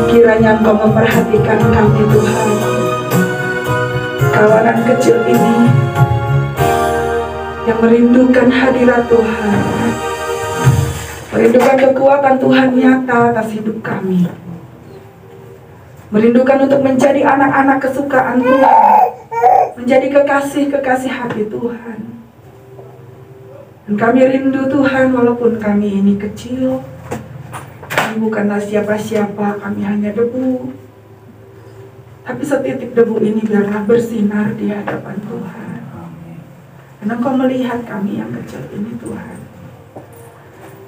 Kiranya Engkau memperhatikan kami Tuhan, kawanan kecil ini yang merindukan hadirat Tuhan, merindukan kekuatan Tuhan nyata atas hidup kami, merindukan untuk menjadi anak-anak kesukaan Tuhan, menjadi kekasih-kekasih hati Tuhan. Dan kami rindu Tuhan, walaupun kami ini kecil, kami bukanlah siapa-siapa, kami hanya debu. Tapi setitik debu ini biarlah bersinar di hadapan Tuhan. Dan Engkau melihat kami yang kecil ini Tuhan.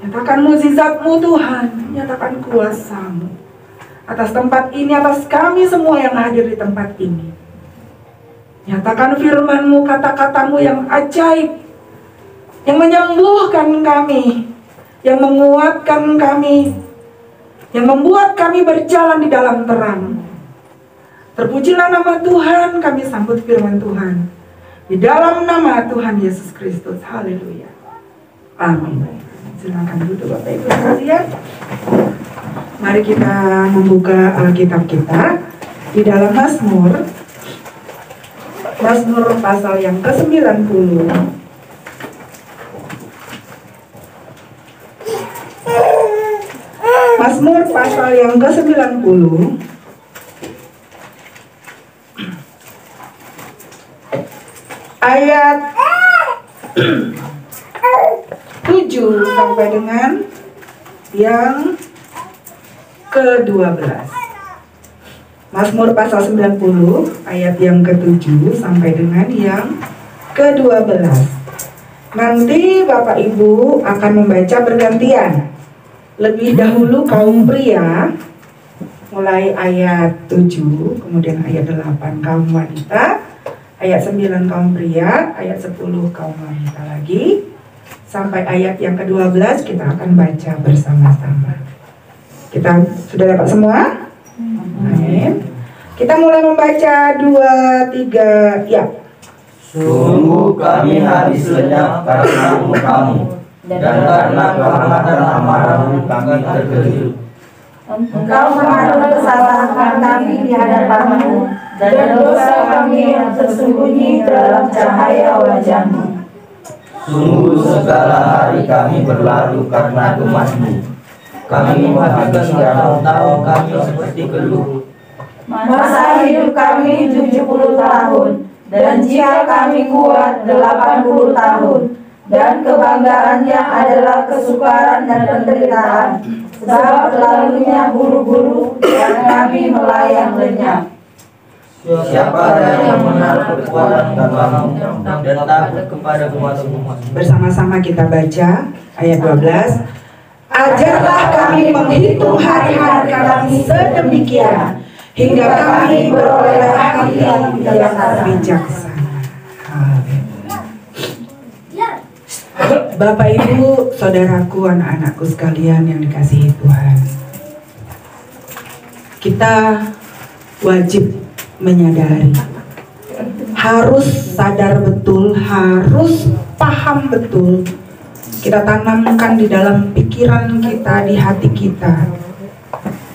Nyatakan mukjizat-Mu Tuhan, nyatakan kuasa-Mu atas tempat ini, atas kami semua yang hadir di tempat ini. Nyatakan firman-Mu, kata-kata-Mu yang ajaib, yang menyembuhkan kami, yang menguatkan kami, yang membuat kami berjalan di dalam terang. Terpujilah nama Tuhan, kami sambut firman Tuhan di dalam nama Tuhan Yesus Kristus. Haleluya. Amin. Silakan duduk Bapak Ibu sekalian. Mari kita membuka Alkitab kita di dalam Mazmur pasal yang ke-90. Mazmur pasal yang ke-90 ayat 7 sampai dengan yang ke-12. Mazmur pasal 90 ayat yang ke-7 sampai dengan yang ke-12. Nanti Bapak Ibu akan membaca bergantian. Lebih dahulu kaum pria, mulai ayat 7, kemudian ayat 8 kaum wanita, ayat 9 kaum pria, ayat 10 kaum wanita lagi, sampai ayat yang ke-12 kita akan baca bersama-sama. Kita sudah dapat semua? Amin. Kita mulai membaca 2, 3, ya. Sungguh kami habis lenyap karena murka-Mu, dan karena kehangatan amarah-Mu kami terkejut. Engkau mengatur kesalahan kami di hadapan-Mu, dan dosa kami yang tersembunyi dalam cahaya wajah-Mu. Sungguh segala hari kami berlalu karena gemas-Mu. Kami menghabiskan tahun-tahun kami seperti keluh. Masa hidup kami 70 tahun, dan jika kami kuat 80 tahun. Dan kebanggaannya adalah kesukaran dan penderitaan, sebab lalunya buru-buru dan kami melayang lenyap. Siapa yang menaruh kekuatan Kamu dan takut kepada kuasa-Mu? Bersama-sama kita baca ayat 12. Ajarlah kami menghitung hari-hari kami sedemikian, hingga kami beroleh hati yang bijaksana. Bapak Ibu, saudaraku, anak-anakku sekalian yang dikasihi Tuhan, kita wajib menyadari, harus sadar betul, harus paham betul, kita tanamkan di dalam pikiran kita, di hati kita,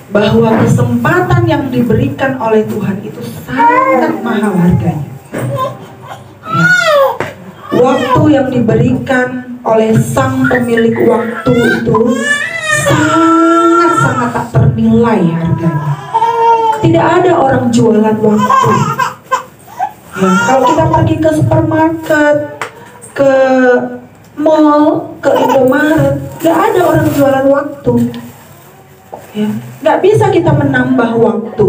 bahwa kesempatan yang diberikan oleh Tuhan itu sangat mahal harganya. Waktu yang diberikan oleh sang pemilik waktu itu sangat-sangat tak ternilai harganya. Tidak ada orang jualan waktu. Ya, kalau kita pergi ke supermarket, ke mall, ke Indomaret, nggak ada orang jualan waktu. Ya, nggak bisa kita menambah waktu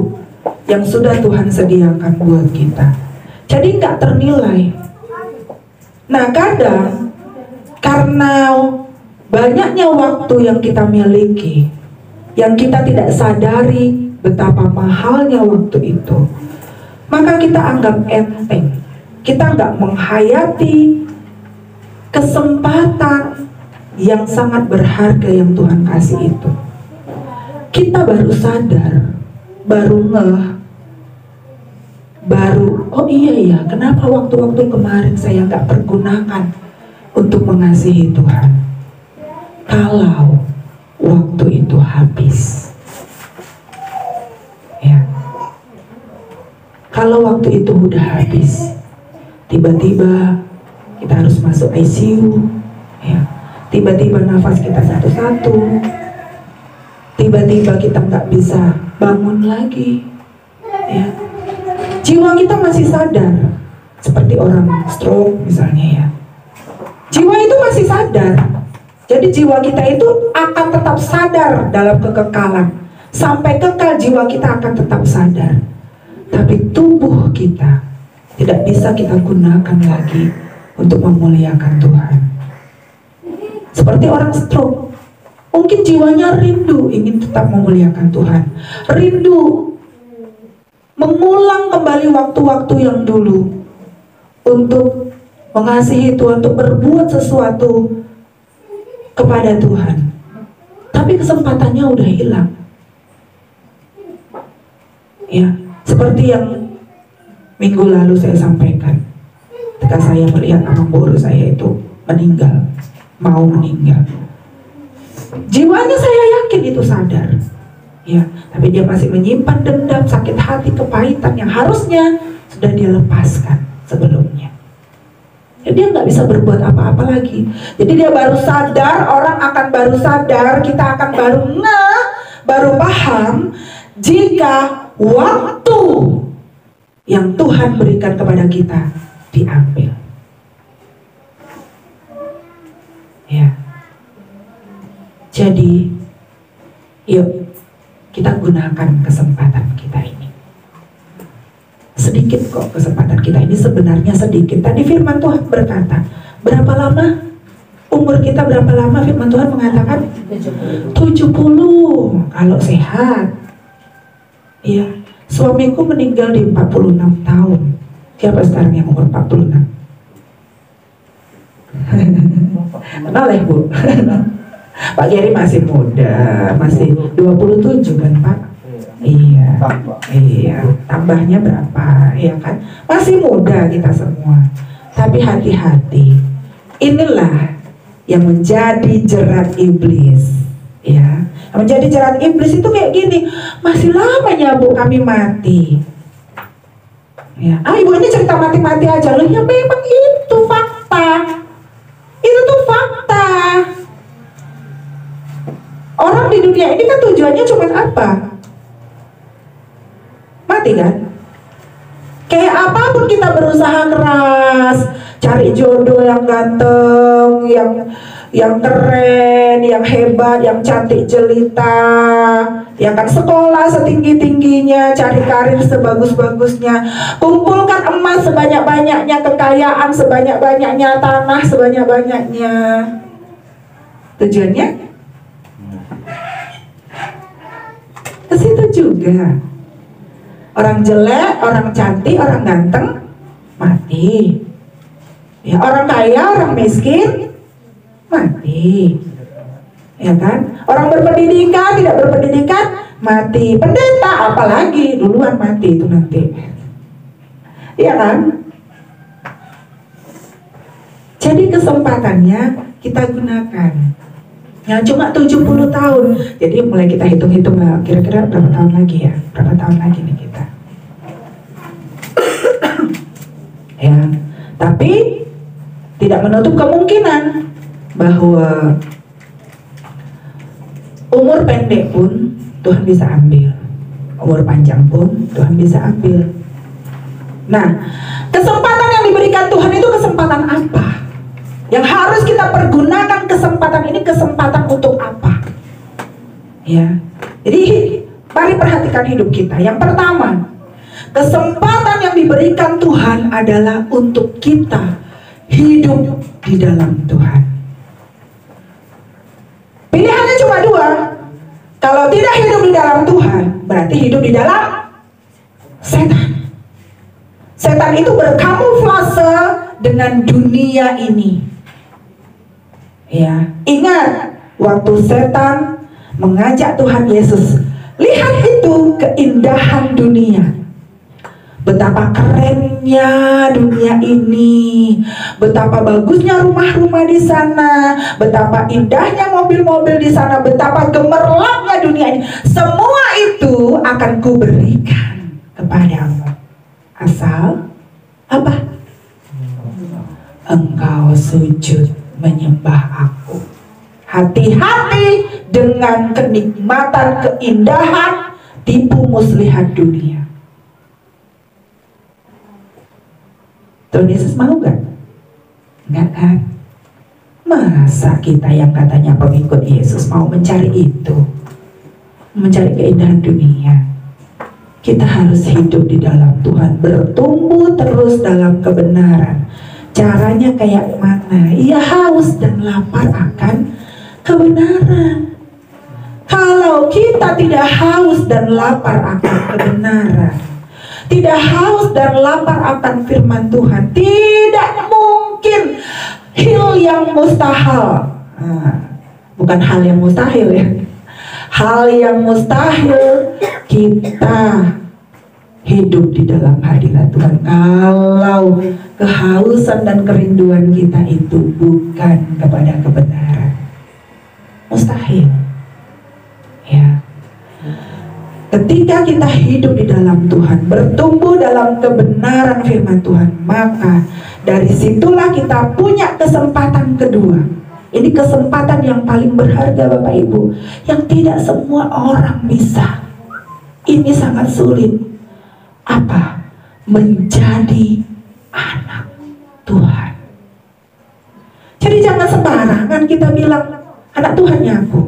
yang sudah Tuhan sediakan buat kita. Jadi nggak ternilai. Nah, kadang karena banyaknya waktu yang kita miliki, yang kita tidak sadari betapa mahalnya waktu itu, maka kita anggap enteng. Kita nggak menghayati kesempatan yang sangat berharga yang Tuhan kasih itu. Kita baru sadar, baru ngeh, oh iya ya, kenapa waktu-waktu kemarin saya nggak pergunakan untuk mengasihi Tuhan. kalau waktu itu habis. Ya. Kalau waktu itu udah habis, tiba-tiba kita harus masuk ICU, ya. Tiba-tiba nafas kita satu-satu, tiba-tiba kita nggak bisa bangun lagi, ya. Jiwa kita masih sadar, seperti orang stroke misalnya, ya. Jiwa itu masih sadar, jadi jiwa kita itu akan tetap sadar dalam kekekalan, sampai kekal jiwa kita akan tetap sadar. Tapi tubuh kita tidak bisa kita gunakan lagi untuk memuliakan Tuhan. Seperti orang stroke, mungkin jiwanya rindu ingin tetap memuliakan Tuhan, rindu mengulang kembali waktu-waktu yang dulu untuk mengasihi Tuhan, untuk berbuat sesuatu kepada Tuhan. Tapi kesempatannya udah hilang. Ya, seperti yang minggu lalu saya sampaikan, ketika saya melihat anak boru saya itu meninggal, mau meninggal. Jiwanya saya yakin itu sadar, ya, tapi dia masih menyimpan dendam, sakit hati, kepahitan yang harusnya sudah dia lepaskan sebelumnya. Jadi dia nggak bisa berbuat apa-apa lagi. Jadi dia baru sadar, orang akan baru sadar, kita akan baru baru paham jika waktu yang Tuhan berikan kepada kita diambil. Ya. Jadi, yuk kita gunakan kesempatan kita ini. Sedikit kok kesempatan kita ini, sebenarnya sedikit. Tadi firman Tuhan berkata, berapa lama umur kita, berapa lama firman Tuhan mengatakan 70 kalau sehat. Iya, suamiku meninggal di 46 tahun. Siapa sekarang yang umur 46? Kenal ya, Bu? Pak Geri masih muda, masih 27 kan, Pak? Iya, iya. Tambahnya berapa, ya kan? Masih muda kita semua. Tapi hati-hati. Inilah yang menjadi jerat iblis, ya. Yang menjadi jerat iblis itu kayak gini, masih lama ya Bu kami mati. Ya, ibu ini cerita mati-mati aja loh. Ya memang itu fakta. Itu tuh fakta. Orang di dunia ini kan tujuannya cuma apa? Mati kan? Kayak apapun kita berusaha keras, cari jodoh yang ganteng, yang keren, yang hebat, yang cantik jelita, ya kan, sekolah setinggi-tingginya, cari karir sebagus-bagusnya, kumpulkan emas sebanyak-banyaknya, kekayaan sebanyak-banyaknya, tanah sebanyak-banyaknya. Tujuannya ke situ juga. Orang jelek, orang cantik, orang ganteng mati. Ya, orang kaya, orang miskin mati. Ya kan? Orang berpendidikan, tidak berpendidikan mati. Pendeta apalagi duluan mati itu nanti. Iya kan? Jadi kesempatannya kita gunakan. Ya cuma 70 tahun. Jadi mulai kita hitung-hitung lah, kira-kira berapa tahun lagi ya? Berapa tahun lagi nih kita? Ya, tapi tidak menutup kemungkinan bahwa umur pendek pun Tuhan bisa ambil, umur panjang pun Tuhan bisa ambil. Nah, kesempatan yang diberikan Tuhan itu kesempatan apa? Yang harus kita pergunakan kesempatan ini, kesempatan untuk apa? Ya, jadi mari perhatikan hidup kita. Yang pertama, kesempatan yang diberikan Tuhan adalah untuk kita hidup di dalam Tuhan. Pilihannya cuma dua. Kalau tidak hidup di dalam Tuhan, berarti hidup di dalam setan. Setan itu berkamuflase dengan dunia ini. Ya, ingat waktu setan mengajak Tuhan Yesus, lihat itu keindahan dunia, betapa kerennya dunia ini, betapa bagusnya rumah-rumah di sana, betapa indahnya mobil-mobil di sana, betapa gemerlapnya dunia ini. Semua itu akan kuberikan kepadamu, asal apa? Engkau sujud menyembah aku. Hati-hati dengan kenikmatan, keindahan, tipu muslihat dunia. Tuhan Yesus mau gak? Enggak kan? Masa kita yang katanya pengikut Yesus mau mencari itu? Mencari keindahan dunia? Kita harus hidup di dalam Tuhan, bertumbuh terus dalam kebenaran. Caranya kayak mana? Ia haus dan lapar akan kebenaran. Kalau kita tidak haus dan lapar akan kebenaran, tidak haus dan lapar akan firman Tuhan, tidak mungkin hal yang mustahil. Bukan hal yang mustahil ya. Hal yang mustahil kita hidup di dalam hadirat Tuhan. Kalau kehausan dan kerinduan kita itu bukan kepada kebenaran, mustahil. Ya. Ketika kita hidup di dalam Tuhan, bertumbuh dalam kebenaran firman Tuhan, maka dari situlah kita punya kesempatan kedua. Ini kesempatan yang paling berharga Bapak Ibu, yang tidak semua orang bisa. Ini sangat sulit. Apa? Menjadi anak Tuhan. Jadi jangan sembarangan kita bilang anak Tuhannya aku.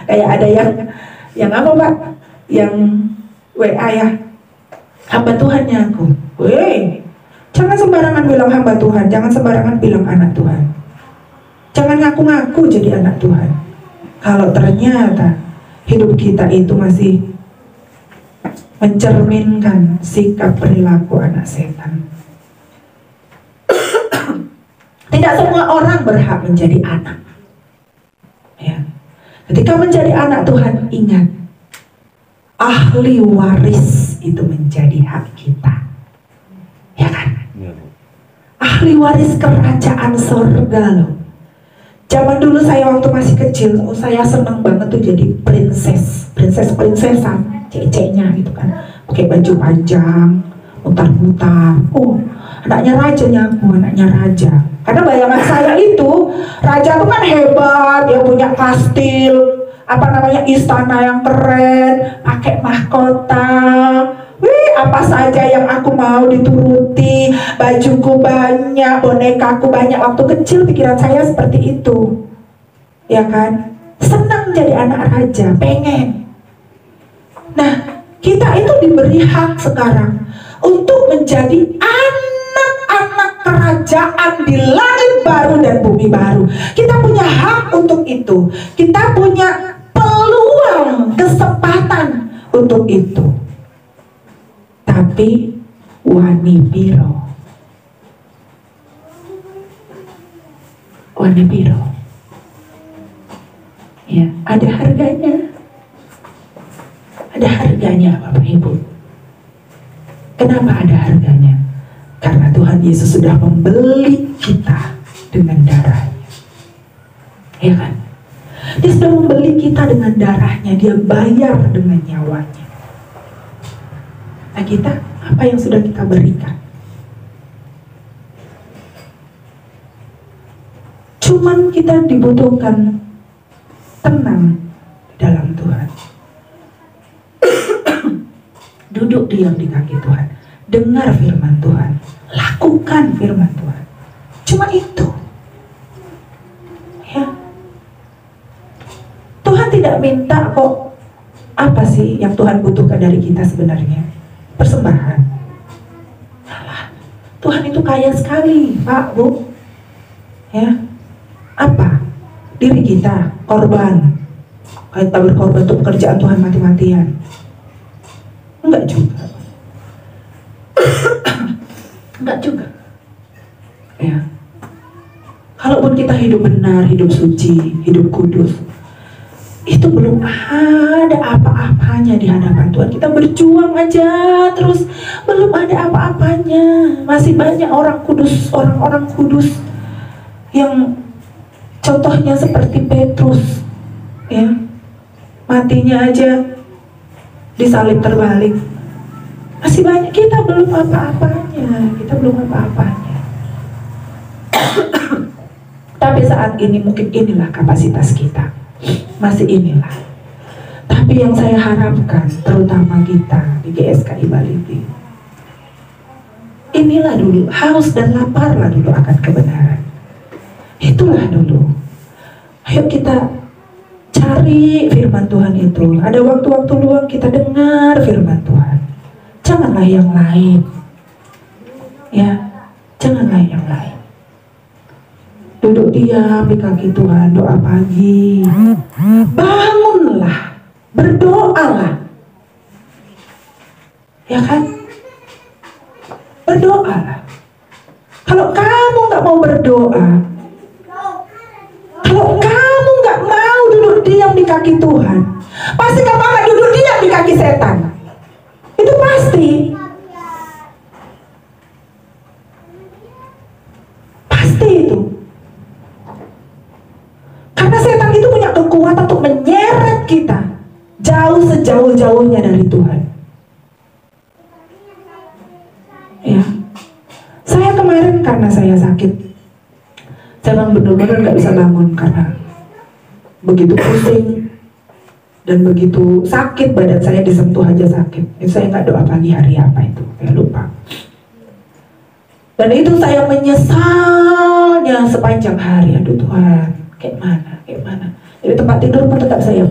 Kayak ada yang apa Pak? Yang WA ya, hamba Tuhannya aku. Weh, jangan sembarangan bilang hamba Tuhan, jangan sembarangan bilang anak Tuhan. Jangan ngaku-ngaku jadi anak Tuhan kalau ternyata hidup kita itu masih mencerminkan sikap perilaku anak setan. Tidak semua orang berhak menjadi anak. Ya. Ketika menjadi anak Tuhan, ingat, ahli waris itu menjadi hak kita, ya kan? Ahli waris kerajaan surga loh. Zaman dulu saya waktu masih kecil, saya senang banget tuh jadi prinsesan, ceceknya gitu kan, pakai baju panjang, mutar-mutar. Anaknya rajanya aku, anaknya raja. Karena bayangan saya itu, raja tuh kan hebat, dia punya kastil, istana yang keren, pakai mahkota. Wih, apa saja yang aku mau dituruti, bajuku banyak, bonekaku banyak. Waktu kecil pikiran saya seperti itu, ya kan? Senang jadi anak raja, pengen. Nah, kita itu diberi hak sekarang untuk menjadi anak-anak kerajaan di langit baru dan bumi baru. Kita punya hak untuk itu. Kita punya peluang, kesempatan untuk itu. Tapi wani biro, ya, ada harganya. Ada harganya Bapak Ibu. Kenapa ada harganya? Karena Tuhan Yesus sudah membeli kita dengan darahnya, ya kan? Dia sudah membeli kita dengan darahnya. Dia bayar dengan nyawanya. Nah, kita, apa yang sudah kita berikan? Cuman kita dibutuhkan tenang dalam Tuhan. Duduk diam di kaki Tuhan, dengar firman Tuhan, lakukan firman Tuhan. Cuma itu, ya. Tuhan tidak minta kok. Apa sih yang Tuhan butuhkan dari kita sebenarnya? Persembahan. Alah, Tuhan itu kaya sekali, Pak, Bu. Ya, apa? Diri kita korban. Kita berkorban untuk pekerjaan Tuhan mati-matian. Enggak juga. Enggak juga. Ya. Kalaupun kita hidup benar, hidup suci, hidup kudus, itu belum ada apa-apanya di hadapan Tuhan. Kita berjuang aja terus, belum ada apa-apanya. Masih banyak orang-orang kudus yang contohnya seperti Petrus, ya, matinya aja disalib terbalik. Masih banyak, kita belum apa-apanya. Tapi saat ini mungkin inilah kapasitas kita, masih inilah. Tapi yang saya harapkan, terutama kita di GSKI Baligi, inilah dulu, haus dan laparlah dulu akan kebenaran. Itulah dulu. Ayo kita cari firman Tuhan itu. Ada waktu-waktu luang kita dengar firman Tuhan. Janganlah yang lain, ya, janganlah yang lain. Duduk diam di kaki Tuhan, doa pagi, bangunlah, berdoalah, ya kan? Berdoalah. Kalau kamu nggak mau berdoa, kalau kamu nggak mau duduk diam di kaki Tuhan, pasti kamu akan duduk diam di kaki setan. Itu pasti. Pasti itu. Karena setan itu punya kekuatan untuk menyeret kita jauh sejauh-jauhnya dari Tuhan. Ya. Saya kemarin karena saya sakit, saya memang benar-benar nggak bisa bangun karena begitu pusing dan begitu sakit, badan saya disentuh aja sakit. Itu saya nggak doa pagi hari apa itu, saya lupa. Dan itu saya menyesalnya sepanjang hari. Aduh Tuhan, kayak mana? Jadi tempat tidur pun tetap saya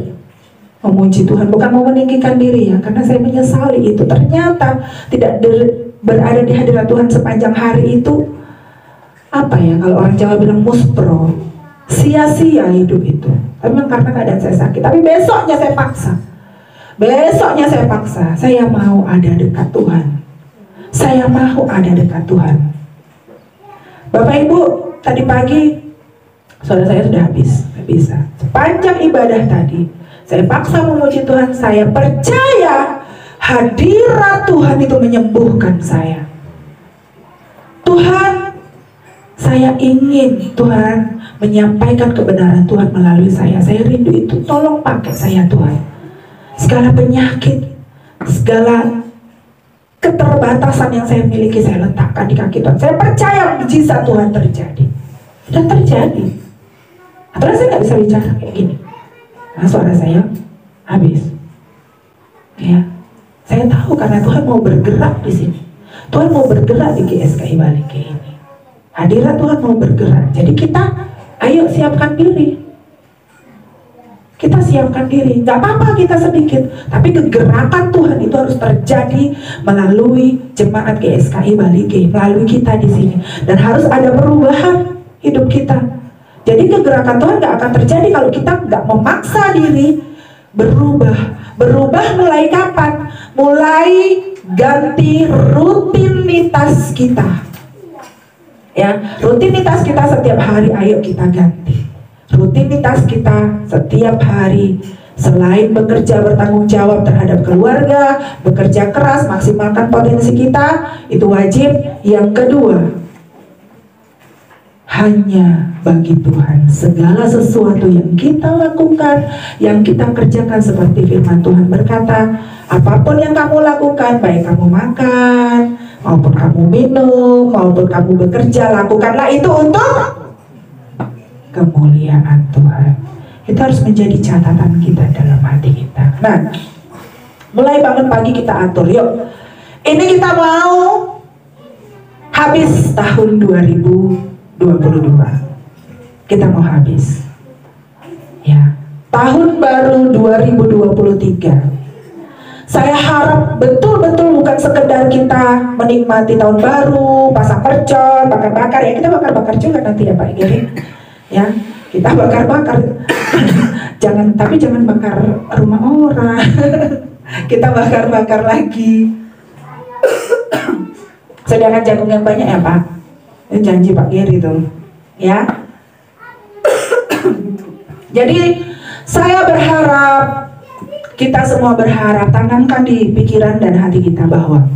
memuji Tuhan, bukan mau meninggikan diri ya, karena saya menyesali itu. Ternyata tidak berada di hadirat Tuhan sepanjang hari itu, apa ya, kalau orang Jawa bilang muspro, sia-sia hidup itu. Tapi memang karena keadaan saya sakit. Tapi besoknya saya paksa, saya mau ada dekat Tuhan. Saya mau ada dekat Tuhan. Bapak Ibu, tadi pagi saudara saya sudah habis, nggak bisa. Sepanjang ibadah tadi, saya paksa memuji Tuhan. Saya percaya hadirat Tuhan itu menyembuhkan saya. Tuhan, saya ingin Tuhan menyampaikan kebenaran Tuhan melalui saya. Saya rindu itu. Tolong pakai saya Tuhan. Segala penyakit, segala keterbatasan yang saya miliki, saya letakkan di kaki Tuhan. Saya percaya mujizat Tuhan terjadi. Dan terjadi. Aturan saya nggak bisa bicara kayak gini. Nah, suara saya habis. Ya, saya tahu karena Tuhan mau bergerak di sini. Tuhan mau bergerak di GSKI Baligi ini. Hadirat Tuhan mau bergerak. Jadi kita, ayo siapkan diri. Kita siapkan diri. Gak apa-apa kita sedikit, tapi kegerakan Tuhan itu harus terjadi melalui jemaat GSKI Baligi, melalui kita di sini. Dan harus ada perubahan hidup kita. Jadi kegerakan Tuhan gak akan terjadi kalau kita gak memaksa diri berubah. Berubah mulai kapan? Mulai ganti rutinitas kita. Ya, rutinitas kita setiap hari, ayo kita ganti. Rutinitas kita setiap hari, selain bekerja bertanggung jawab terhadap keluarga, bekerja keras, maksimalkan potensi kita, itu wajib. Yang kedua, hanya bagi Tuhan. Segala sesuatu yang kita lakukan, yang kita kerjakan, seperti firman Tuhan berkata, apapun yang kamu lakukan, baik kamu makan, maupun kamu minum, maupun kamu bekerja, lakukanlah itu untuk kemuliaan Tuhan. Itu harus menjadi catatan kita dalam hati kita. Nah, mulai bangun pagi kita atur, yuk. Ini kita mau habis tahun 2022. Kita mau habis. Ya, tahun baru 2023. Saya harap betul-betul bukan sekedar kita menikmati tahun baru, pasang mercon, bakar-bakar. Ya, kita bakar-bakar juga nanti ya Pak Giri. Ya, kita bakar-bakar. Tapi jangan bakar rumah orang. Kita bakar-bakar lagi. Sediakan jagung yang banyak ya Pak. Ini janji Pak Giri tuh. Ya. Jadi Saya berharap, kita semua berharap, tanamkan di pikiran dan hati kita bahwa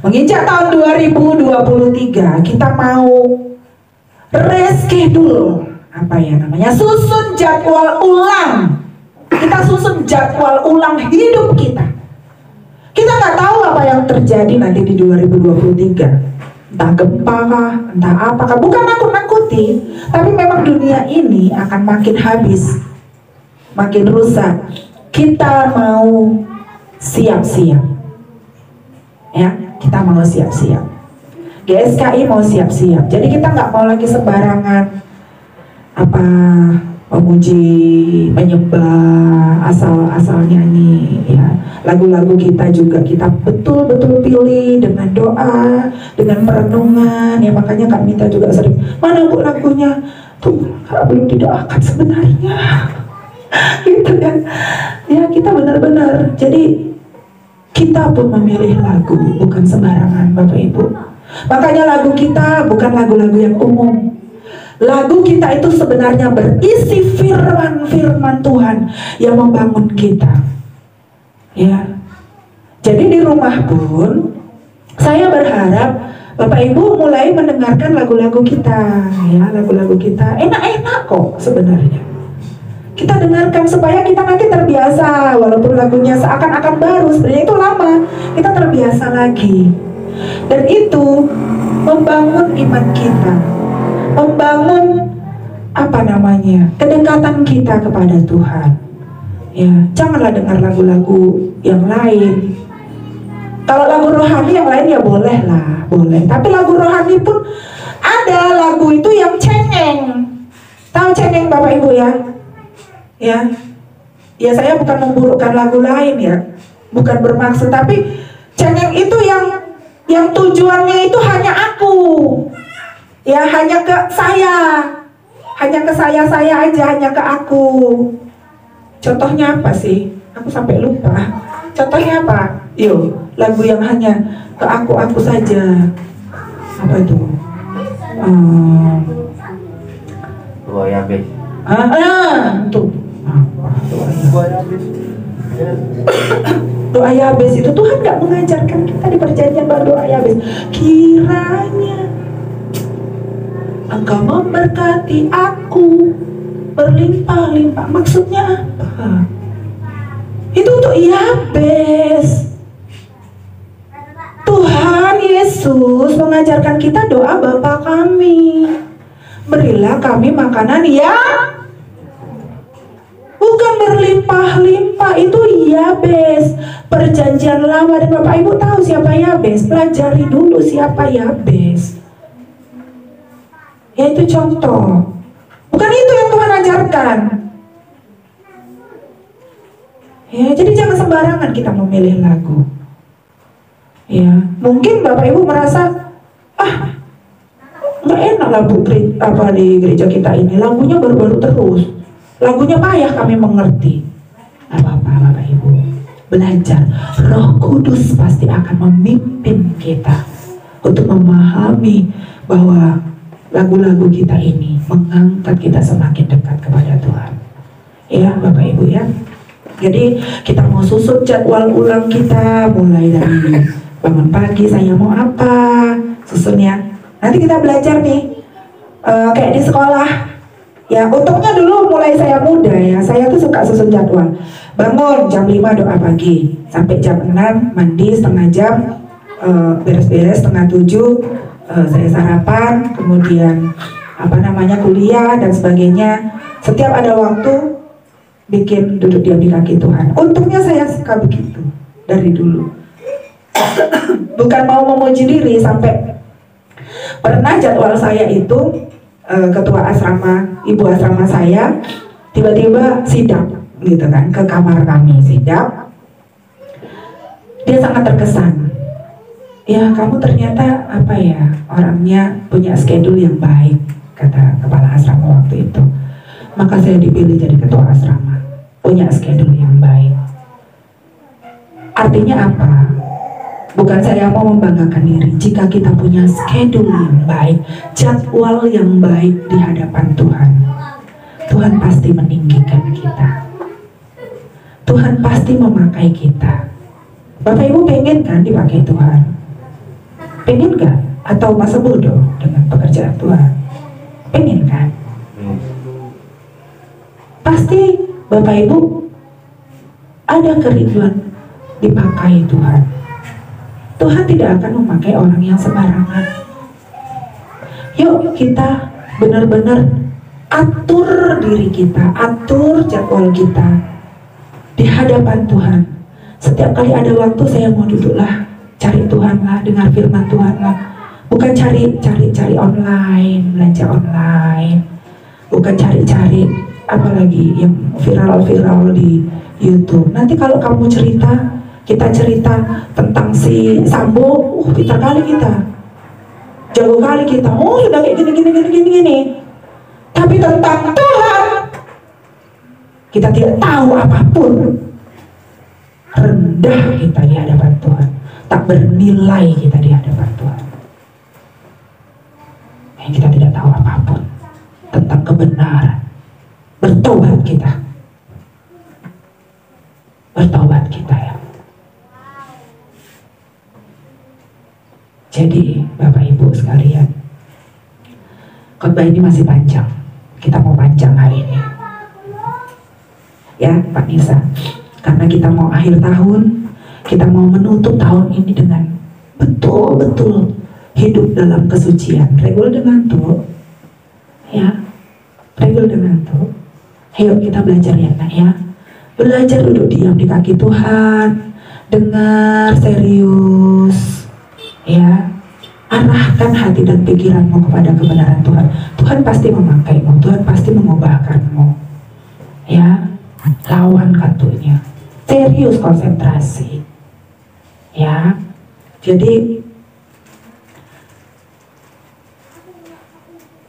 menginjak tahun 2023 kita mau reschedule, susun jadwal ulang. Kita susun jadwal ulang hidup kita. Kita nggak tahu apa yang terjadi nanti di 2023. Entah gempa kah, entah apakah. Bukan nakut-nakuti, tapi memang dunia ini akan makin habis, makin rusak. Kita mau siap-siap. Ya, kita mau siap-siap. GSKI mau siap-siap. Jadi kita nggak mau lagi sembarangan memuji, menyembah, asal nyanyi, ya. Lagu-lagu kita juga kita betul-betul pilih dengan doa, dengan perenungan, ya. Makanya Kak Mita juga sering, mana Bu lagunya? Tuh, belum didoakan sebenarnya. Gitu kan. Ya, kita benar-benar. Jadi kita pun memilih lagu, bukan sembarangan, Bapak Ibu. Makanya lagu kita bukan lagu-lagu yang umum. Lagu kita itu sebenarnya berisi firman-firman Tuhan yang membangun kita. Ya. Jadi di rumah pun saya berharap Bapak Ibu mulai mendengarkan lagu-lagu kita, ya, lagu-lagu kita enak-enak kok sebenarnya. Kita dengarkan supaya kita nanti terbiasa, walaupun lagunya seakan-akan baru, sebenarnya itu lama, kita terbiasa lagi. Dan itu membangun iman kita, membangun kedekatan kita kepada Tuhan. Ya, janganlah dengar lagu-lagu yang lain. Kalau lagu rohani yang lain ya boleh lah, boleh. Tapi lagu rohani pun ada lagu itu yang cengeng. Tahu cengeng Bapak Ibu ya? Ya saya bukan memburukkan lagu lain ya, bukan bermaksud, tapi cengeng itu yang tujuannya itu hanya aku, ya, hanya ke saya aja, hanya ke aku. Contohnya apa sih? Aku sampai lupa. Contohnya apa? Yuk, lagu yang hanya ke aku saja. Apa itu? Doa Yabes. Tuh. Doa Yabes itu Tuhan gak mengajarkan kita di perjanjian baru. Doa Yabes, kiranya Engkau memberkati aku berlimpah-limpah. Maksudnya apa? Itu untuk Yabes. Tuhan Yesus mengajarkan kita doa Bapa kami, berilah kami makanan yang bukan berlimpah-limpah. Itu Yabes, perjanjian lama. Dan Bapak Ibu tahu siapa Yabes? Pelajari dulu siapa Yabes. Ya, itu contoh. Bukan itu yang Tuhan ajarkan. Ya, jadi jangan sembarangan kita memilih lagu. Ya, mungkin Bapak Ibu merasa nggak enak lagu di gereja kita ini, lagunya baru-baru terus. Lagunya payah kami mengerti. Apa-apa Bapak Ibu, belajar. Roh Kudus pasti akan memimpin kita untuk memahami bahwa lagu-lagu kita ini mengangkat kita semakin dekat kepada Tuhan. Ya Bapak Ibu ya. Jadi kita mau susun jadwal ulang kita, mulai dari bangun pagi saya mau apa, susun ya. Nanti kita belajar nih, kayak di sekolah. Ya, untungnya dulu mulai saya muda ya, saya tuh suka susun jadwal. Bangun jam 5 doa pagi, sampai jam 6 mandi setengah jam, beres-beres setengah 7, saya sarapan, kemudian kuliah dan sebagainya. Setiap ada waktu bikin duduk diam di kaki Tuhan. Untungnya saya suka begitu dari dulu. Bukan mau memuji diri, sampai pernah jadwal saya itu ketua asrama, ibu asrama saya tiba-tiba sidak gitu kan, ke kamar kami sidak. Dia sangat terkesan. Ya, kamu ternyata orangnya punya schedule yang baik, kata kepala asrama waktu itu. Maka saya dipilih jadi ketua asrama, punya schedule yang baik. Artinya apa? Bukan saya mau membanggakan diri. Jika kita punya schedule yang baik, jadwal yang baik di hadapan Tuhan, Tuhan pasti meninggikan kita. Tuhan pasti memakai kita. Bapak Ibu pengen kan dipakai Tuhan? Pengen gak? Atau masa bodoh dengan pekerjaan Tuhan? Pengen kan? Pasti Bapak Ibu ada kerinduan dipakai Tuhan. Tuhan tidak akan memakai orang yang sembarangan. Yuk kita benar-benar atur diri kita, atur jadwal kita di hadapan Tuhan. Setiap kali ada waktu saya mau duduklah, cari Tuhan lah, dengar firman Tuhan lah. Bukan cari online, belanja online. Bukan cari apalagi yang viral di YouTube. Nanti kalau kamu kita cerita tentang si Sambo, pintar kali kita, jago kali kita. Oh sudah kayak gini. Tapi tentang Tuhan kita tidak tahu apapun. Rendah kita di hadapan Tuhan, tak bernilai kita di hadapan Tuhan. Kita tidak tahu apapun tentang kebenaran. Bertobat kita ya. Jadi Bapak Ibu sekalian, khotbah ini masih panjang. Kita mau panjang hari ini ya Pak Nisa, karena kita mau akhir tahun, kita mau menutup tahun ini dengan betul-betul hidup dalam kesucian. Regul dengan tuh ya, regul dengan tuh. Ayo kita belajar ya nak ya, belajar duduk diam di kaki Tuhan, dengar serius ya, arahkan hati dan pikiranmu kepada kebenaran Tuhan. Tuhan pasti memakaimu, Tuhan pasti mengubahkanmu ya. Lawan katunya, serius konsentrasi ya. Jadi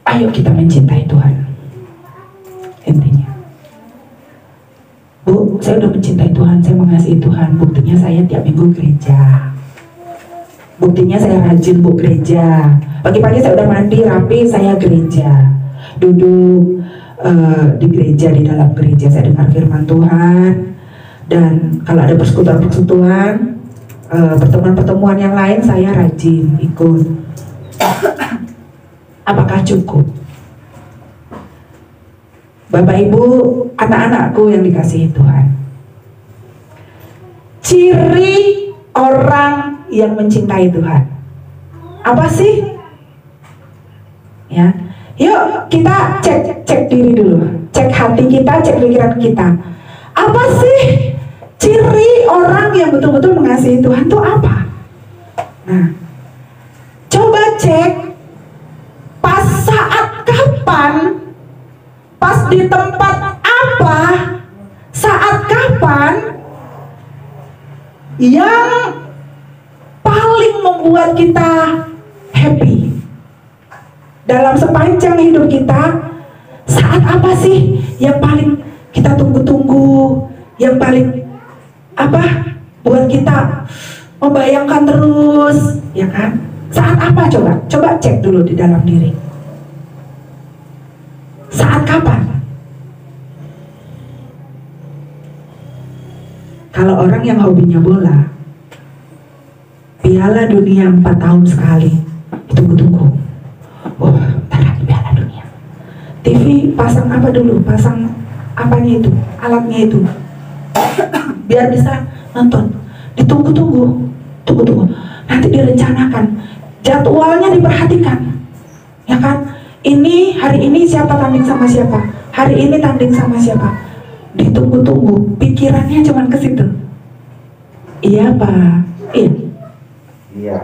ayo kita mencintai Tuhan. Intinya, Bu, saya udah mencintai Tuhan, saya mengasihi Tuhan. Buktinya saya tiap minggu gereja. Buktinya saya rajin Bu gereja. Pagi-pagi saya udah mandi rapi, saya gereja. Duduk di gereja, di dalam gereja saya dengar firman Tuhan. Dan kalau ada persekutuan, pertemuan-pertemuan yang lain saya rajin ikut. Apakah cukup? Bapak Ibu, anak-anakku yang dikasihi Tuhan, ciri orang yang mencintai Tuhan apa sih? Ya, yuk kita cek diri dulu, cek hati kita, cek pikiran kita. Apa sih ciri orang yang betul-betul mengasihi Tuhan itu apa? Nah, coba cek pas saat kapan, pas di tempat apa, saat kapan yang paling membuat kita happy dalam sepanjang hidup kita. Saat apa sih yang paling kita tunggu-tunggu, yang paling buat kita membayangkan terus, ya kan? Saat apa coba cek dulu di dalam diri. Saat kapan? Kalau orang yang hobinya bola, Piala Dunia 4 tahun sekali, tunggu-tunggu. Oh, ntar lagi Piala Dunia. TV pasang apa dulu? Pasang apanya itu? Alatnya itu. Biar bisa nonton. Ditunggu-tunggu. Tunggu-tunggu. Nanti direncanakan. Jadwalnya diperhatikan. Ya kan? Ini, hari ini siapa tanding sama siapa? Hari ini tanding sama siapa? Ditunggu-tunggu. Pikirannya cuma ke situ. Iya, Pak. Iya.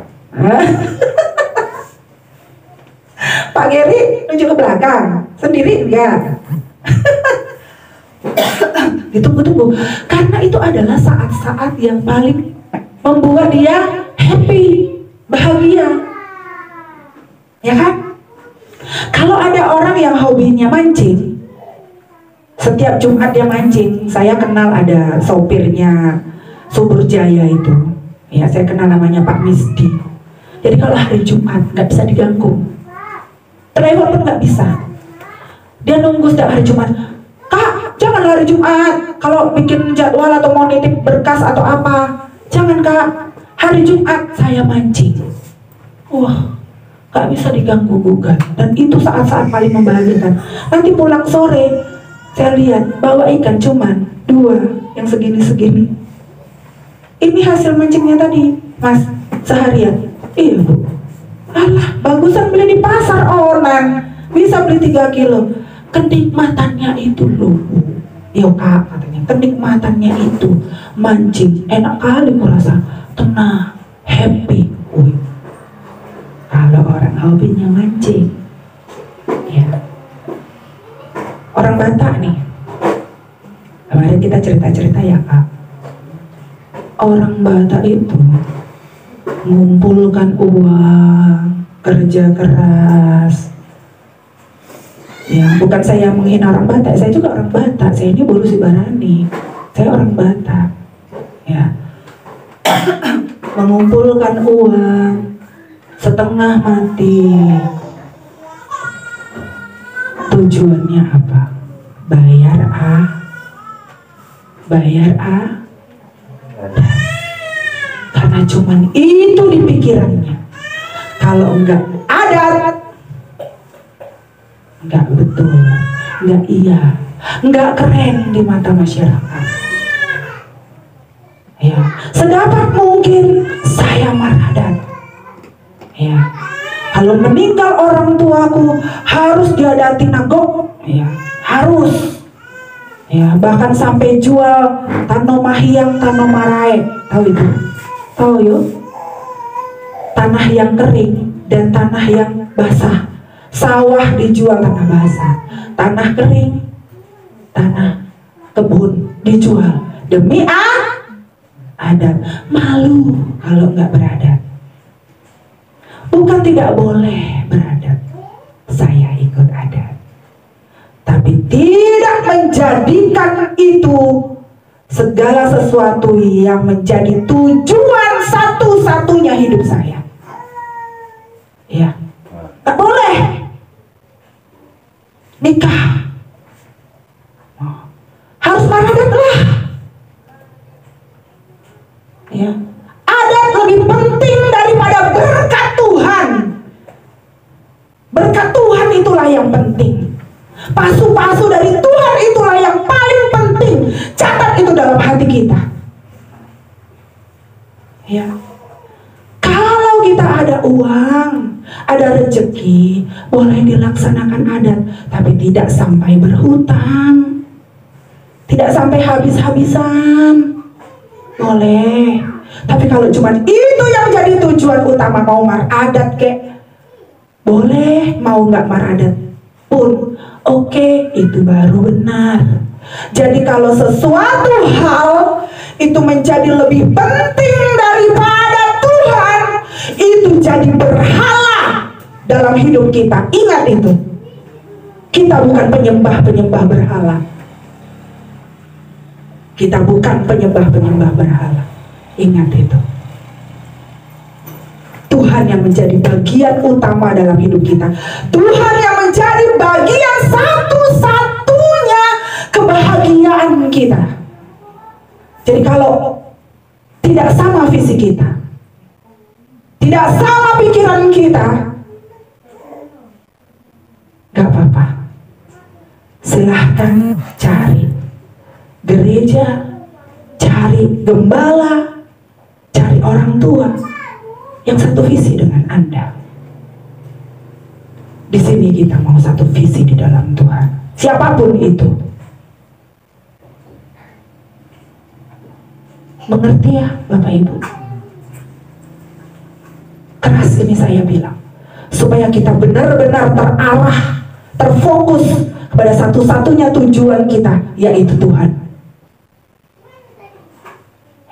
Pak Geri nunjuk ke belakang, sendiri enggak. Ditunggu-tunggu, karena itu adalah saat-saat yang paling membuat dia happy, bahagia, ya kan? Kalau ada orang yang hobinya mancing, setiap Jumat dia mancing. Saya kenal ada sopirnya Subur Jaya itu, ya saya kenal namanya Pak Misdi. Jadi kalau hari Jumat nggak bisa diganggu, driver pun nggak bisa. Dia nunggu setiap hari Jumat. Kak, jangan hari Jumat. Kalau bikin jadwal atau mau nitip berkas atau apa, jangan Kak. Hari Jumat saya mancing. Wah, gak bisa diganggu gugat. Dan itu saat-saat paling membahagiakan. Nanti pulang sore, saya lihat bawa ikan cuman 2 yang segini-segini. Ini hasil mancingnya tadi, Mas, seharian. Iya Bu. Alah, bagusan beli di pasar orang. Bisa beli 3 kilo. Kenikmatannya itu loh. Yo Kak, katanya, kenikmatannya itu mancing. Enak kali kurasa. Tenang, happy. Wih. Kalau orang hobinya mancing, ya. Orang Batak nih. Kemarin kita cerita-cerita ya Kak. Orang Batak itu mengumpulkan uang, kerja keras. Ya, bukan saya menghina orang Batak, saya juga orang Batak. Saya ini Bolu Sibarani. Saya orang Batak. Ya. Mengumpulkan uang setengah mati. Tujuannya apa? Bayar A. Karena cuman itu di pikirannya. Kalau enggak adat, enggak betul, enggak iya, enggak keren di mata masyarakat. Ya, sedapat mungkin saya meradat. Ya, kalau meninggal orang tuaku harus diadati nagok. Ya, harus. Ya, bahkan sampai jual tanomahiang, tanomarai. Tahu itu? Tahu yuk? Tanah yang kering dan tanah yang basah. Sawah dijual tanah basah, tanah kering, tanah kebun dijual demi adat. Malu kalau nggak beradat. Bukan tidak boleh beradat, saya ikut adat, tapi tidak menjadikan itu segala sesuatu yang menjadi tujuan satu-satunya hidup saya. Ya, tak boleh. Nikah harus beradat lah. Ya, adat lebih penting daripada berkat Tuhan. Berkat Tuhan itulah yang penting. Pasu-pasu dari Tuhan itulah yang paling penting. Catat itu dalam hati kita. Ya, kalau kita ada uang, ada rezeki, boleh dilaksanakan adat, tapi tidak sampai berhutang, tidak sampai habis-habisan. Boleh, tapi kalau cuma itu yang jadi tujuan utama, mau maradat kek, boleh, mau nggak maradat pun oke, itu baru benar. Jadi kalau sesuatu hal itu menjadi lebih penting daripada Tuhan, itu jadi berhala dalam hidup kita. Ingat itu, kita bukan penyembah berhala. Kita bukan penyembah berhala. Ingat itu. Tuhan yang menjadi bagian utama dalam hidup kita. Tuhan yang menjadi bagian satu-satunya kebahagiaan kita. Jadi kalau tidak sama visi kita, tidak sama pikiran kita, gak apa-apa. Silahkan cari gereja, cari gembala, cari orang tua yang satu visi dengan Anda. Di sini kita mau satu visi di dalam Tuhan, siapapun itu. Mengerti ya Bapak Ibu? Keras ini saya bilang, supaya kita benar-benar terarah, terfokus kepada satu-satunya tujuan kita, yaitu Tuhan.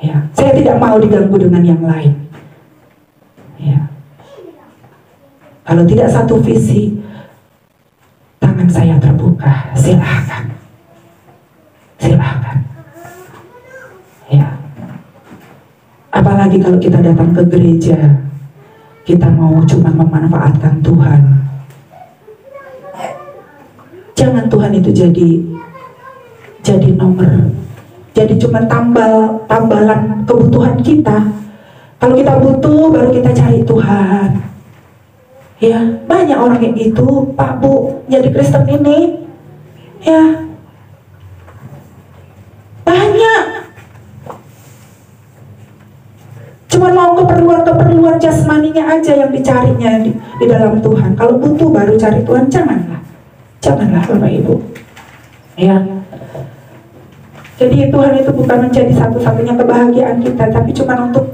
Ya, saya tidak mau diganggu dengan yang lain. Ya. Kalau tidak satu visi, tangan saya terbuka, silahkan. Silahkan. Ya. Apalagi kalau kita datang ke gereja, kita mau cuma memanfaatkan Tuhan. Jangan Tuhan itu jadi nomor, jadi cuma tambalan kebutuhan kita. Kalau kita butuh baru kita cari Tuhan. Ya, banyak orang yang gitu, Pak Bu, jadi Kristen ini, ya banyak. Cuma mau keperluan jasmaninya aja yang dicarinya di dalam Tuhan. Kalau butuh baru cari Tuhan, janganlah Bapak Ibu. Ya. Jadi Tuhan itu bukan menjadi satu-satunya kebahagiaan kita, tapi cuma untuk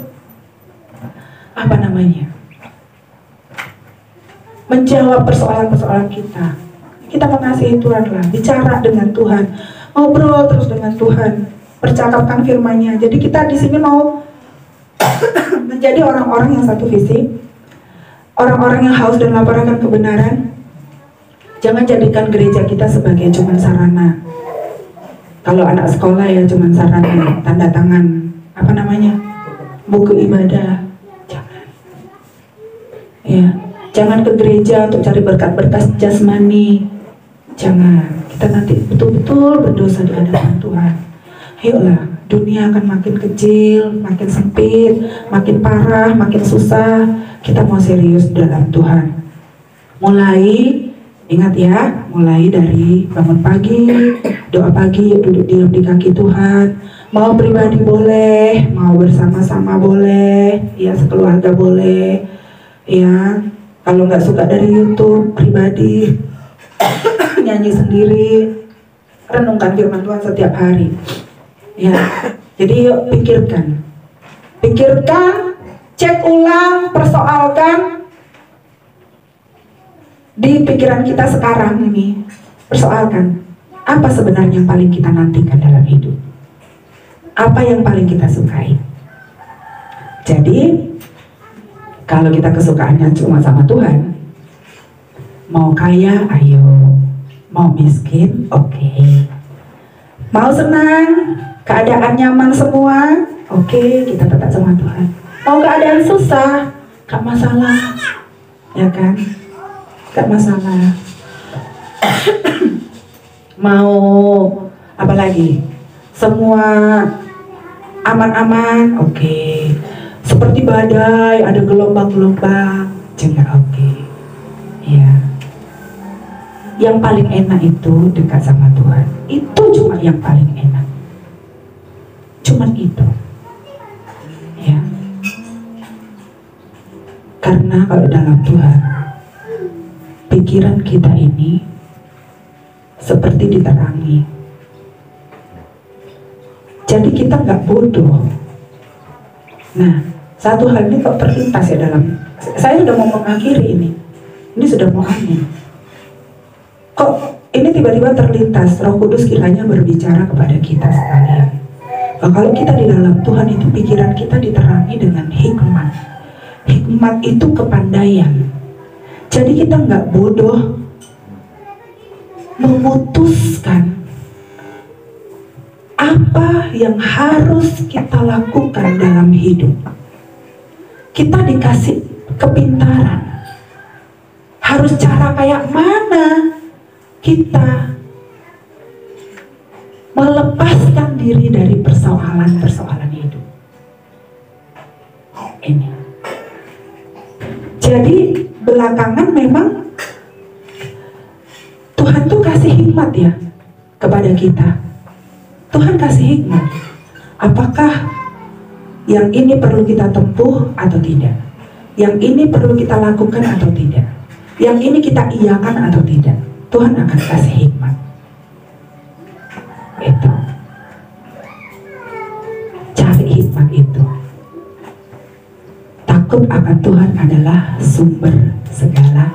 menjawab persoalan-persoalan kita. Kita mengasihi Tuhan lah, bicara dengan Tuhan, ngobrol terus dengan Tuhan, percakapkan firman-Nya. Jadi kita di sini mau menjadi orang-orang yang satu visi, orang-orang yang haus dan lapar akan kebenaran. Jangan jadikan gereja kita sebagai cuman sarana. Kalau anak sekolah ya cuman sarana, tanda tangan, buku ibadah. Jangan. Ya, jangan ke gereja untuk cari berkat-berkat jasmani. Jangan. Kita nanti betul-betul berdosa di hadapan Tuhan. Ayolah, dunia akan makin kecil, makin sempit, makin parah, makin susah. Kita mau serius dalam Tuhan. Ingat ya, mulai dari bangun pagi, doa pagi, duduk diam di kaki Tuhan. Mau pribadi boleh, mau bersama-sama boleh, ya sekeluarga boleh. Ya, kalau nggak suka dari YouTube, pribadi, nyanyi sendiri, renungkan firman Tuhan setiap hari. Ya, jadi yuk pikirkan, cek ulang, persoalkan di pikiran kita sekarang ini. Persoalkan, apa sebenarnya yang paling kita nantikan dalam hidup? Apa yang paling kita sukai? Jadi, kalau kita kesukaannya cuma sama Tuhan, mau kaya, ayo. Mau miskin, oke. Mau senang, keadaan nyaman semua, oke, kita tetap sama Tuhan. Mau keadaan susah, gak masalah, ya kan? Gak masalah. Mau apa lagi? Semua aman-aman, oke. Seperti badai, ada gelombang-gelombang, juga oke. Ya. Yang paling enak itu dekat sama Tuhan. Itu cuma yang paling enak. Cuman itu. Ya. Karena kalau dalam Tuhan, pikiran kita ini seperti diterangi. Jadi kita nggak bodoh. Nah, satu hal ini kok terlintas ya dalam, saya sudah mau mengakhiri ini sudah mau akhir. Kok ini tiba-tiba terlintas, Roh Kudus kiranya berbicara kepada kita sekalian. Kalau kita di dalam Tuhan itu pikiran kita diterangi dengan hikmat. Hikmat itu kepandaian. Jadi kita nggak bodoh memutuskan apa yang harus kita lakukan dalam hidup. Kita dikasih kepintaran. Harus cara kayak mana kita melepaskan diri dari persoalan-persoalan hidup. Ini. Jadi belakangan memang Tuhan tuh kasih hikmat ya kepada kita. Tuhan kasih hikmat. Apakah yang ini perlu kita tempuh atau tidak? Yang ini perlu kita lakukan atau tidak? Yang ini kita iyakan atau tidak? Tuhan akan kasih hikmat. Itu. Cari hikmat itu. Takut akan Tuhan adalah sumber segala